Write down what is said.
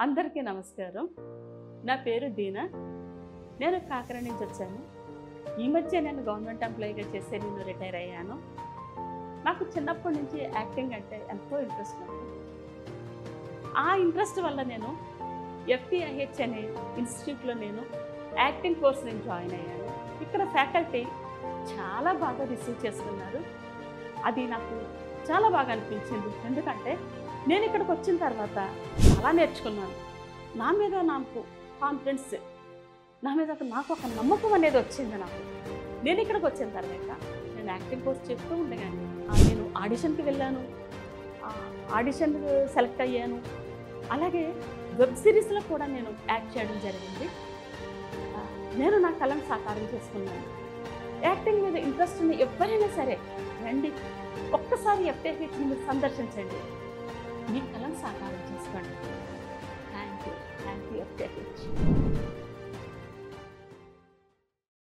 అందరికీ నమస్కారం. నా పేరు దీనా. నేను కాకినాడ నుంచి వచ్చాను. ఈ మధ్య నేను గవర్నమెంట్ ఎంప్లాయీగా చేసి నేను రిటైర్ అయ్యాను. నాకు చిన్నప్పటి నుంచి యాక్టింగ్ అంటే ఎంతో ఇంట్రెస్ట్ ఉంది. ఆ ఇంట్రెస్ట్ వల్ల నేను FTIH అనే ఇన్స్టిట్యూట్లో నేను యాక్టింగ్ కోర్స్ నేను జాయిన్ అయ్యాను. ఇక్కడ ఫ్యాకల్టీ చాలా బాగా రిసీవ్ చేసుకున్నారు. అది నాకు చాలా బాగా అనిపించింది. ఎందుకంటే నేను ఇక్కడికి వచ్చిన తర్వాత చాలా నేర్చుకున్నాను. నా మీద నాకు కాన్ఫిడెన్స్, నాకు ఒక నమ్మకం అనేది వచ్చింది. నేను ఇక్కడికి వచ్చిన తర్వాత నేను యాక్టింగ్ కోర్స్ చేస్తూ ఉండగానే నేను ఆడిషన్కి వెళ్ళాను. ఆడిషన్ సెలెక్ట్ అయ్యాను. అలాగే వెబ్ సిరీస్లో కూడా నేను యాక్ట్ చేయడం జరిగింది. నేను నా కళను సాకారం చేసుకున్నాను. యాక్టింగ్ మీద ఇంట్రెస్ట్ ఉన్న ఎవరైనా సరే రండి, ఒక్కసారి FTIH మీరు సందర్శించండి, మీ కళను సాకారం చేసుకోండి.